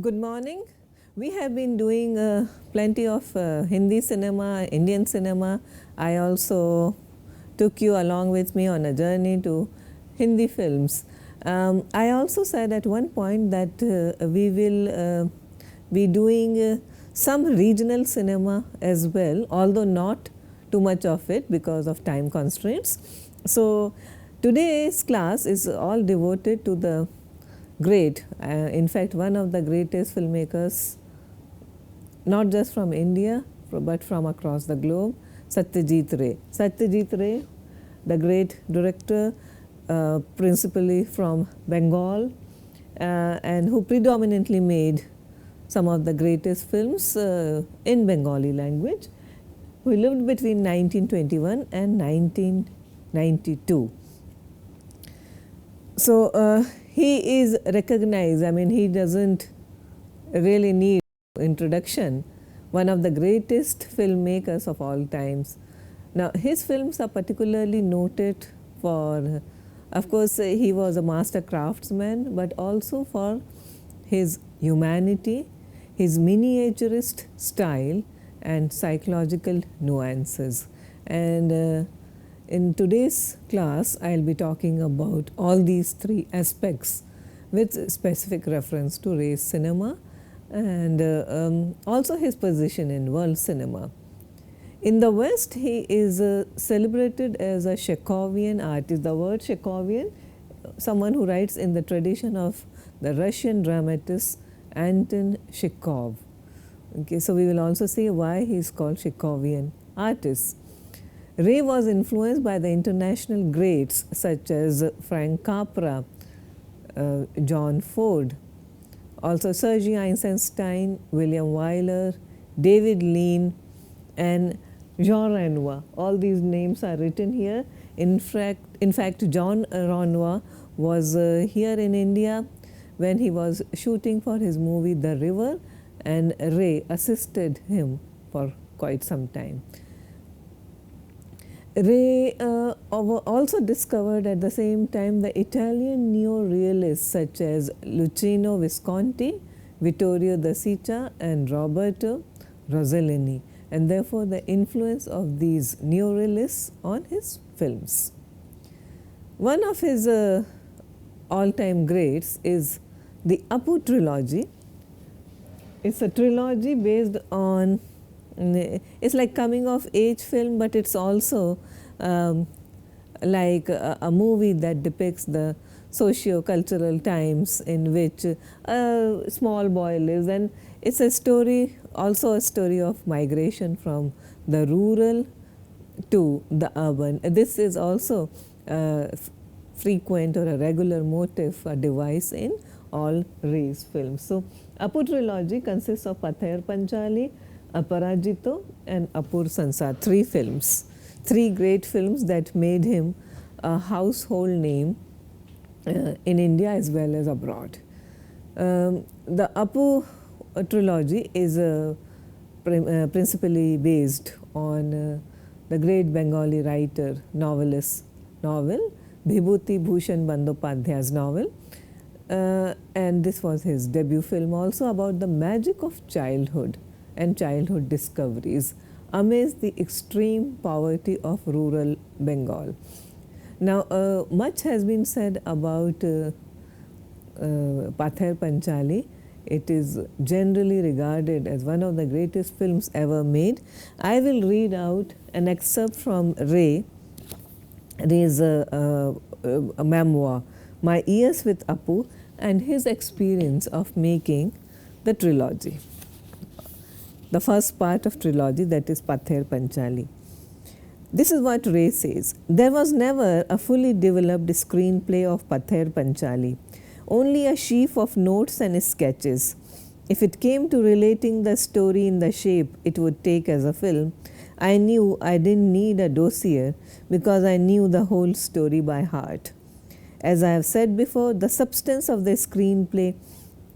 Good morning. We have been doing plenty of Hindi cinema, Indian cinema. I also took you along with me on a journey to Hindi films. I also said at one point that we will be doing some regional cinema as well, although not too much of it because of time constraints. So today's class is all devoted to the great, in fact one of the greatest filmmakers, not just from India but from across the globe, Satyajit Ray. Satyajit Ray, the great director, principally from Bengal, and who predominantly made some of the greatest films in Bengali language, who lived between 1921 and 1992. So he is recognized, I mean he doesn't really need introduction, one of the greatest filmmakers of all times. Now his films are particularly noted for, of course he was a master craftsman, but also for his humanity, his miniaturist style and psychological nuances. And in today's class, I will be talking about all these three aspects with specific reference to Ray's cinema and also his position in world cinema. In the West, he is celebrated as a Chekhovian artist. The word Chekhovian, someone who writes in the tradition of the Russian dramatist Anton Chekhov. Okay, so we will also see why he is called Chekhovian artist. Ray was influenced by the international greats such as Frank Capra, John Ford, also Sergei Eisenstein, William Wyler, David Lean and Jean Renoir. All these names are written here. In fact Jean Renoir was here in India when he was shooting for his movie The River, and Ray assisted him for quite some time. Ray also discovered at the same time the Italian neo-realists such as Luchino Visconti, Vittorio De Sica and Roberto Rossellini, and therefore the influence of these neo-realists on his films. One of his all-time greats is the Apu trilogy. It's a trilogy based on, it's like coming of age film, but it's also like a movie that depicts the socio-cultural times in which a small boy lives, and it's a story, also a story of migration from the rural to the urban. This is also a frequent or a regular motif, a device in all Ray's films. So Apu trilogy consists of Pather Panchali, Aparajito and Apur Sansar, three films, three great films that made him a household name in India as well as abroad. The Apu trilogy is principally based on the great Bengali writer, novelist novel, Bibhuti Bhushan Bandyopadhyay's novel, and this was his debut film, also about the magic of childhood and childhood discoveries amidst the extreme poverty of rural Bengal. Now much has been said about Pather Panchali. It is generally regarded as one of the greatest films ever made. I will read out an excerpt from Ray's a memoir, My Years with Apu, and his experience of making the trilogy. The first part of trilogy, that is Pather Panchali. This is what Ray says: there was never a fully developed screenplay of Pather Panchali, only a sheaf of notes and sketches. If it came to relating the story in the shape it would take as a film, I knew I didn't need a dossier because I knew the whole story by heart. As I have said before, the substance of the screenplay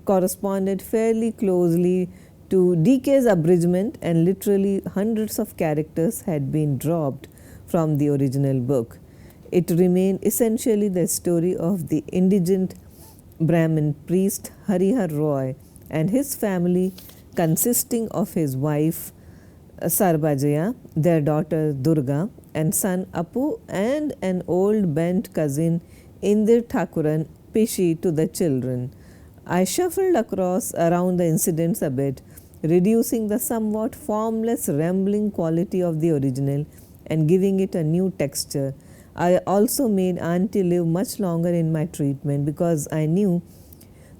corresponded fairly closely to DK's abridgment, and literally hundreds of characters had been dropped from the original book. It remained essentially the story of the indigent Brahmin priest Harihar Roy and his family, consisting of his wife Sarbajaya, their daughter Durga, and son Apu, and an old bent cousin Indir Thakuran Pishi to the children. I shuffled across around the incidents a bit, reducing the somewhat formless, rambling quality of the original and giving it a new texture. I also made Auntie live much longer in my treatment because I knew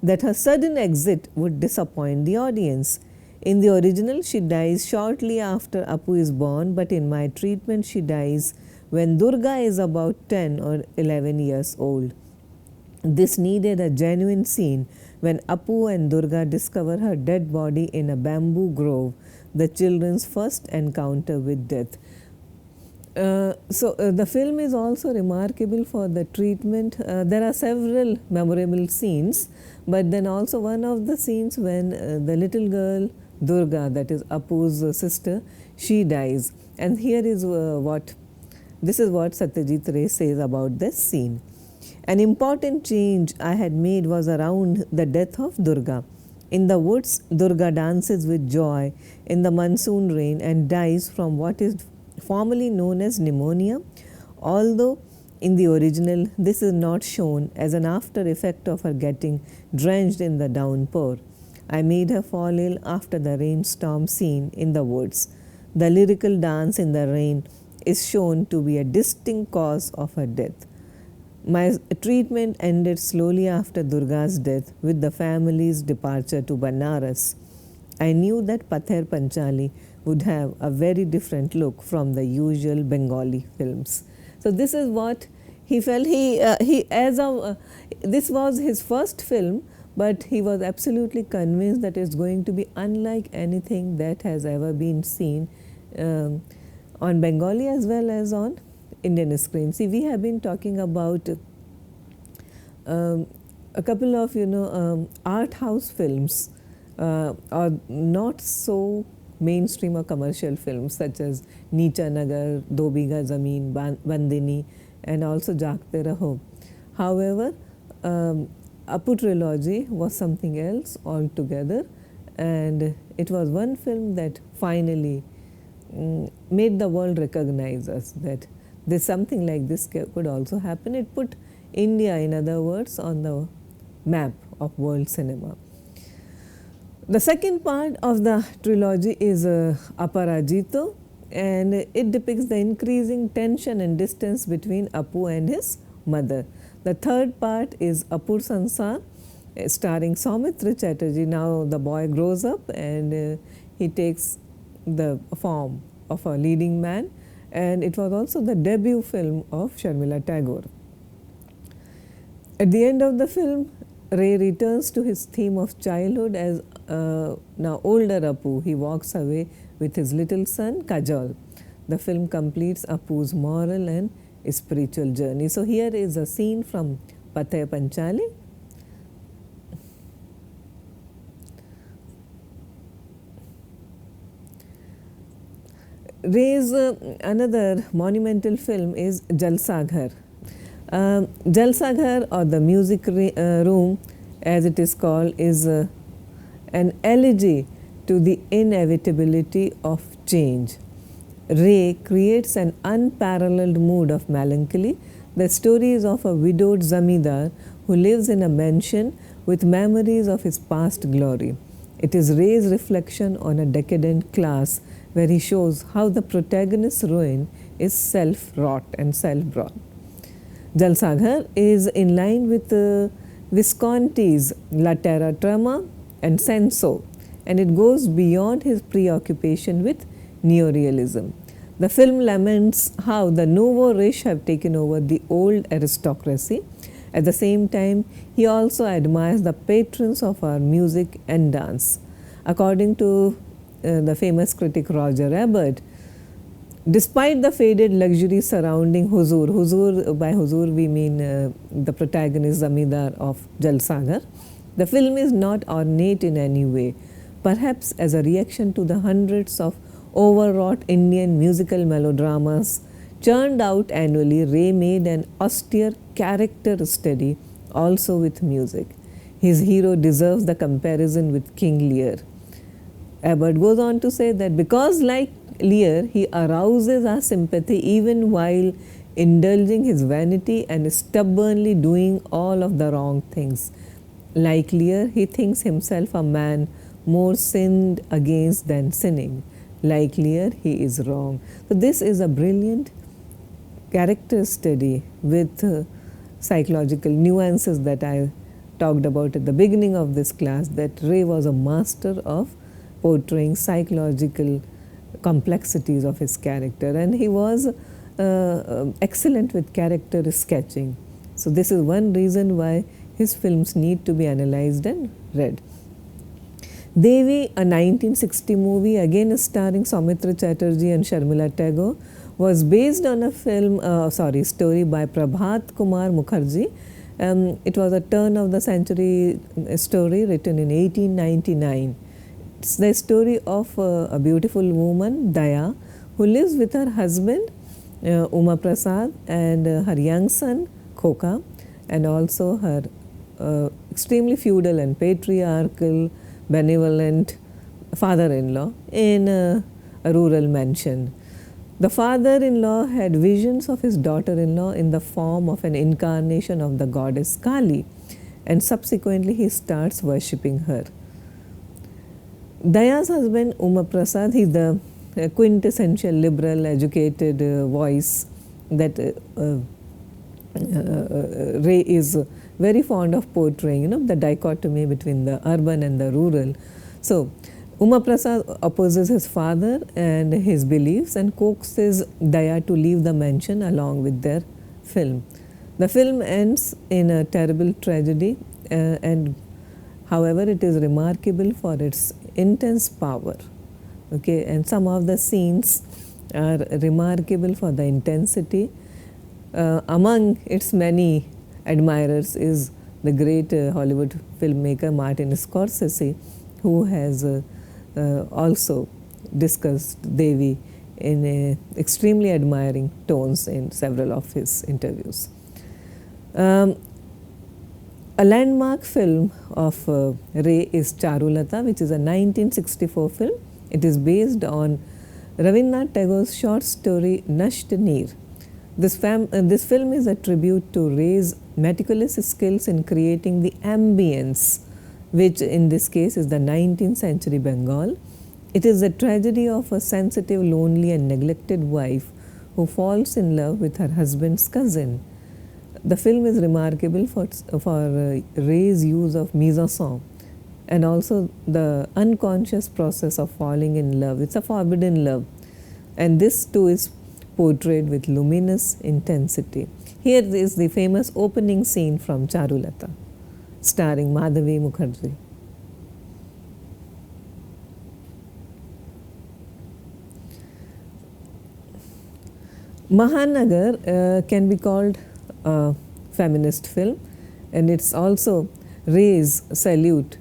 that her sudden exit would disappoint the audience. In the original, she dies shortly after Apu is born, but in my treatment, she dies when Durga is about 10 or 11 years old. This needed a genuine scene when Apu and Durga discover her dead body in a bamboo grove, the children's first encounter with death. The film is also remarkable for the treatment. There are several memorable scenes, but then also one of the scenes when the little girl Durga, that is Apu's sister, she dies. And here is what Satyajit Ray says about this scene. An important change I had made was around the death of Durga. In the woods, Durga dances with joy in the monsoon rain and dies from what is formerly known as pneumonia, although in the original this is not shown as an after effect of her getting drenched in the downpour. I made her fall ill after the rainstorm scene in the woods. The lyrical dance in the rain is shown to be a distinct cause of her death. My treatment ended slowly after Durga's death with the family's departure to Banaras. I knew that Pather Panchali would have a very different look from the usual Bengali films. So this is what he felt. This was his first film, but he was absolutely convinced that it's going to be unlike anything that has ever been seen on Bengali as well as on Indian screen. See, we have been talking about a couple of art house films or not so mainstream or commercial films such as Neecha Nagar, Do Bigha Zameen, Bandini, and also Jaagte Raho. However, Apu trilogy was something else altogether, and it was one film that finally made the world recognize us that there's something like this could also happen. It put India, in other words, on the map of world cinema. The second part of the trilogy is Aparajito, and it depicts the increasing tension and distance between Apu and his mother. The third part is Apur Sansar, starring Soumitra Chatterjee. Now the boy grows up and he takes the form of a leading man, and it was also the debut film of Sharmila Tagore. At the end of the film, Ray returns to his theme of childhood as now older Apu. He walks away with his little son Kajol. The film completes Apu's moral and spiritual journey. So here is a scene from Pather Panchali. Ray's another monumental film is Jalsaghar. Jalsaghar, or the music room as it is called, is an elegy to the inevitability of change. Ray creates an unparalleled mood of melancholy. The story is of a widowed zamindar who lives in a mansion with memories of his past glory. It is Ray's reflection on a decadent class, where he shows how the protagonist's ruin is self-wrought and self-brought. Jalsaghar is in line with Visconti's La Terra Trema and Senso, and it goes beyond his preoccupation with neorealism. The film laments how the nouveau riche have taken over the old aristocracy. At the same time, he also admires the patrons of our music and dance. According to the famous critic Roger Ebert, despite the faded luxury surrounding Huzur, by Huzur we mean the protagonist Zamindar of Jalsaghar, the film is not ornate in any way. Perhaps as a reaction to the hundreds of overwrought Indian musical melodramas churned out annually, Ray made an austere character study also with music. His hero deserves the comparison with King Lear. Abbott goes on to say that because, like Lear, he arouses our sympathy even while indulging his vanity and stubbornly doing all of the wrong things. Like Lear, he thinks himself a man more sinned against than sinning. Like Lear, he is wrong. So this is a brilliant character study with psychological nuances that I talked about at the beginning of this class, that Ray was a master of portraying psychological complexities of his character, and he was excellent with character sketching. So this is one reason why his films need to be analyzed and read. Devi, a 1960 movie again starring Soumitra Chatterjee and Sharmila Tagore, was based on a story by Prabhat Kumar Mukherjee. It was a turn of the century story written in 1899. It's the story of a beautiful woman, Daya, who lives with her husband, Uma Prasad, and her young son, Khoka, and also her extremely feudal and patriarchal, benevolent father-in-law in a rural mansion. The father-in-law had visions of his daughter-in-law in the form of an incarnation of the goddess Kali, and subsequently he starts worshipping her. Daya's husband, Uma Prasad, he is the quintessential liberal, educated voice that Ray is very fond of portraying, the dichotomy between the urban and the rural. So, Uma Prasad opposes his father and his beliefs and coaxes Daya to leave the mansion along with their film. The film ends in a terrible tragedy, and however, it is remarkable for its intense power. Okay, and some of the scenes are remarkable for the intensity. Among its many admirers is the great Hollywood filmmaker Martin Scorsese, who has also discussed Devi in extremely admiring tones in several of his interviews. A landmark film of Ray is Charulata, which is a 1964 film. It is based on Rabindranath Tagore's short story Nasht Neer. This film is a tribute to Ray's meticulous skills in creating the ambience, which in this case is the 19th century Bengal. It is the tragedy of a sensitive, lonely and neglected wife who falls in love with her husband's cousin. The film is remarkable for Ray's use of mise-en-scène and also the unconscious process of falling in love. It's a forbidden love, and this too is portrayed with luminous intensity. Here is the famous opening scene from Charulata, starring Madhavi Mukherjee. Mahanagar can be called a feminist film, and it's also Ray's salute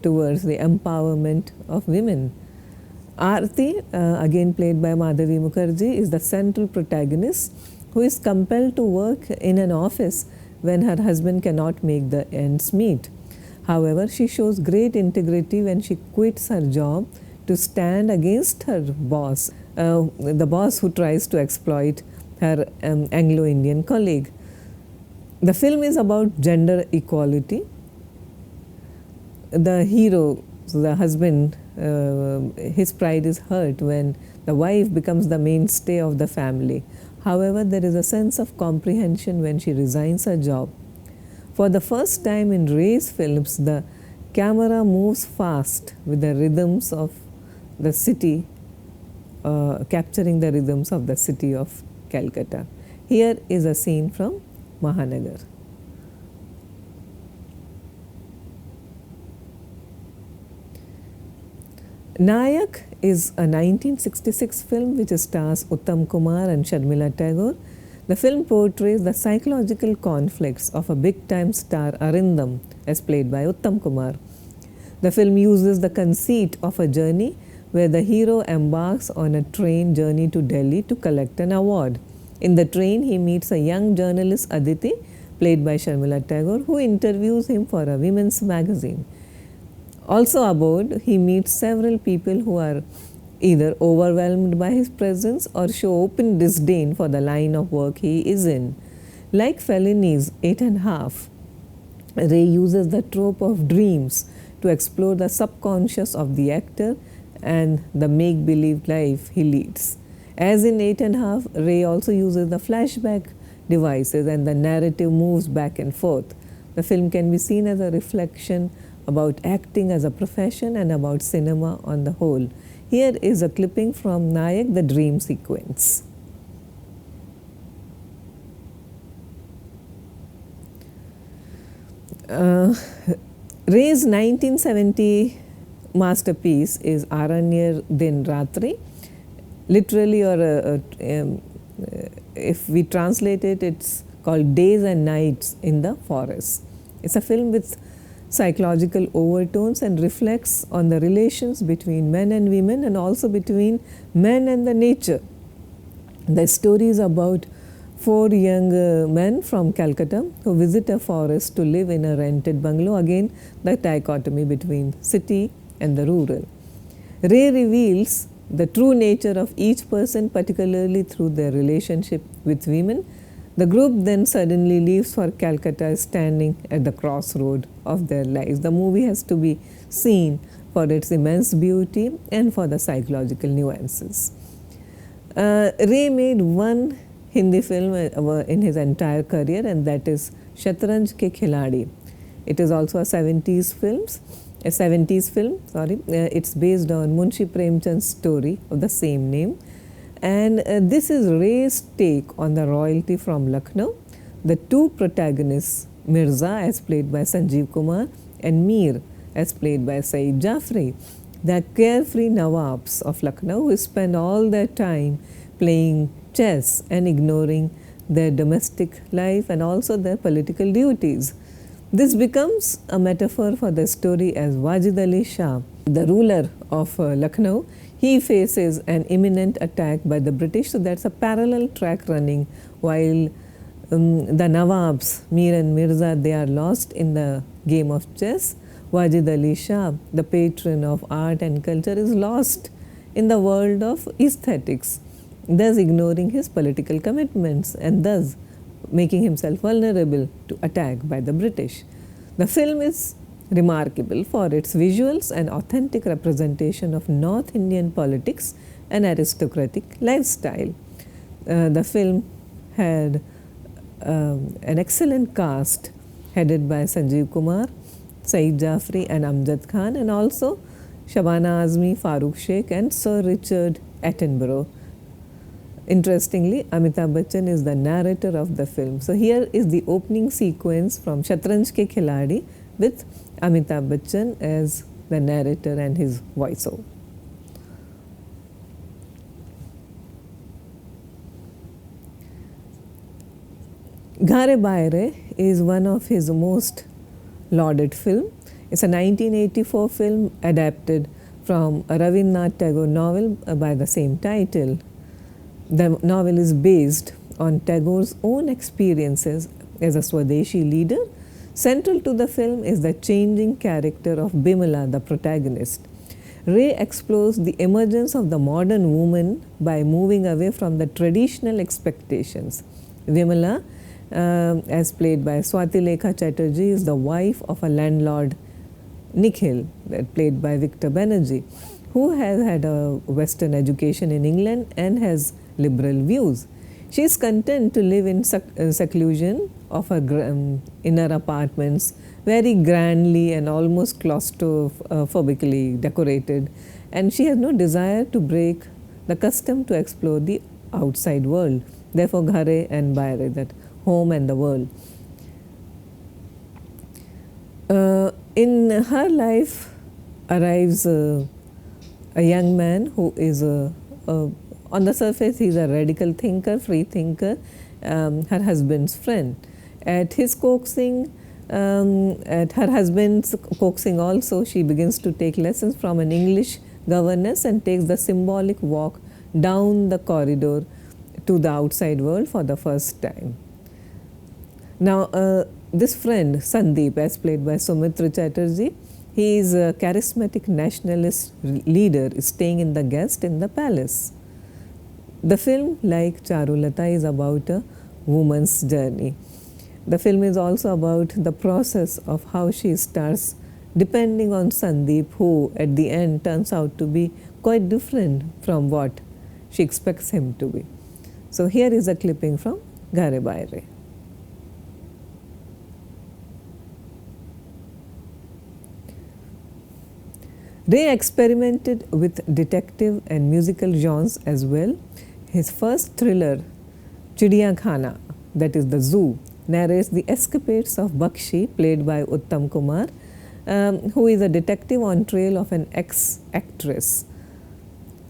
towards the empowerment of women. Aarti, again played by Madhavi Mukherjee, is the central protagonist who is compelled to work in an office when her husband cannot make the ends meet. However, she shows great integrity when she quits her job to stand against her boss, the boss who tries to exploit her Anglo-Indian colleague. The film is about gender equality. The hero, the husband, his pride is hurt when the wife becomes the mainstay of the family. However, there is a sense of comprehension when she resigns her job. For the first time in Ray's films, the camera moves fast with the rhythms of the city, capturing the rhythms of the city of Calcutta. Here is a scene from Mahanagar. Nyak is a 1966 film which stars Uttam Kumar and Sharmila Tagore. The film portrays the psychological conflicts of a big-time star Arindam, as played by Uttam Kumar. The film uses the conceit of a journey where the hero embarks on a train journey to Delhi to collect an award. In the train, he meets a young journalist Aditi, played by Sharmila Tagore, who interviews him for a women's magazine. Also aboard, he meets several people who are either overwhelmed by his presence or show open disdain for the line of work he is in. Like Fellini's 8½, Ray uses the trope of dreams to explore the subconscious of the actor and the make-believe life he leads. As in 8½, Ray also uses the flashback devices and the narrative moves back and forth. The film can be seen as a reflection about acting as a profession and about cinema on the whole. Here is a clipping from Nyak, the dream sequence. Ray's 1970 masterpiece is Aranyar Din Ratri. Literally, or if we translate it, it's called Days and Nights in the Forest. It's a film with psychological overtones and reflects on the relations between men and women and also between men and the nature. The story is about 4 young men from Calcutta who visit a forest to live in a rented bungalow. Again, the dichotomy between city and the rural. Ray reveals the true nature of each person, particularly through their relationship with women. The group then suddenly leaves for Calcutta, standing at the crossroad of their lives. The movie has to be seen for its immense beauty and for the psychological nuances. Ray made one Hindi film in his entire career, and that is Shatranj Ke Khiladi. It is also a 70s film. It's based on Munshi Premchand's story of the same name. And this is Ray's take on the royalty from Lucknow. The two protagonists, Mirza as played by Sanjeev Kumar and Mir as played by Saeed Jafri, the carefree Nawabs of Lucknow who spend all their time playing chess and ignoring their domestic life and also their political duties. This becomes a metaphor for the story as Wajid Ali Shah, the ruler of Lucknow. He faces an imminent attack by the British, so that's a parallel track running while the Nawabs, Mir and Mirza, they are lost in the game of chess. Wajid Ali Shah, the patron of art and culture, is lost in the world of aesthetics, thus ignoring his political commitments and thus making himself vulnerable to attack by the British. The film is remarkable for its visuals and authentic representation of North Indian politics and aristocratic lifestyle. The film had an excellent cast headed by Sanjeev Kumar, Saeed Jafri and Amjad Khan, and also Shabana Azmi, Farooq Sheikh and Sir Richard Attenborough. Interestingly, Amitabh Bachchan is the narrator of the film. So here is the opening sequence from Shatranj Ke Khiladi with Amitabh Bachchan as the narrator and his voiceover. Garabai Ray is one of his most lauded films. It's a 1984 film adapted from a Rabindranath Tagore novel by the same title. The novel is based on Tagore's own experiences as a Swadeshi leader. Central to the film is the changing character of Bimala, the protagonist. Ray explores the emergence of the modern woman by moving away from the traditional expectations. Bimala, as played by Swati Lekha Chatterjee, is the wife of a landlord, Nikhil, played by Victor Banerjee, who has had a Western education in England and has liberal views. She is content to live in seclusion of her inner apartments, very grandly and almost claustrophobically decorated, and she has no desire to break the custom to explore the outside world. Therefore, Ghare and Baire, that home and the world. In her life arrives a young man who is on the surface he is a radical thinker, free thinker, her husband's friend. At his coaxing, at her husband's coaxing also, she begins to take lessons from an English governess and takes the symbolic walk down the corridor to the outside world for the first time. Now, this friend Sandeep, as played by Sumitra Chatterjee, he is a charismatic nationalist leader staying in the guest in the palace. The film, like Charulata, is about a woman's journey. The film is also about the process of how she starts depending on Sandeep, who at the end turns out to be quite different from what she expects him to be. So here is a clipping from Garabai Ray. Ray experimented with detective and musical genres as well. His first thriller, Chidiya Khana, that is the zoo, narrates the escapades of Bakshi, played by Uttam Kumar, who is a detective on trail of an ex-actress.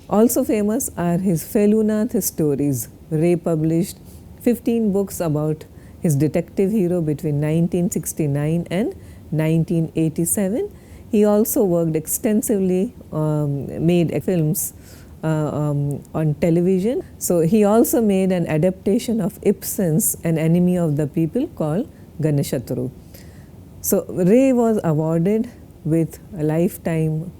Also famous are his Felunath stories. Ray published 15 books about his detective hero between 1969 and 1987. He also worked extensively, made films on television. So he also made an adaptation of Ibsen's An Enemy of the People called Ganeshatru. So Ray was awarded with a lifetime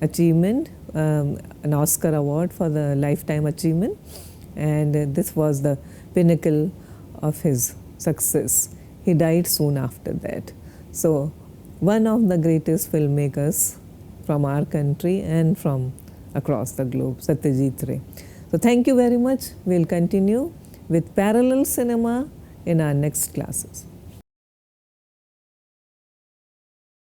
achievement, an Oscar award for the lifetime achievement, and this was the pinnacle of his success. He died soon after that. So one of the greatest filmmakers from our country and from across the globe, Satyajit Ray. So thank you very much. We'll continue with parallel cinema in our next classes.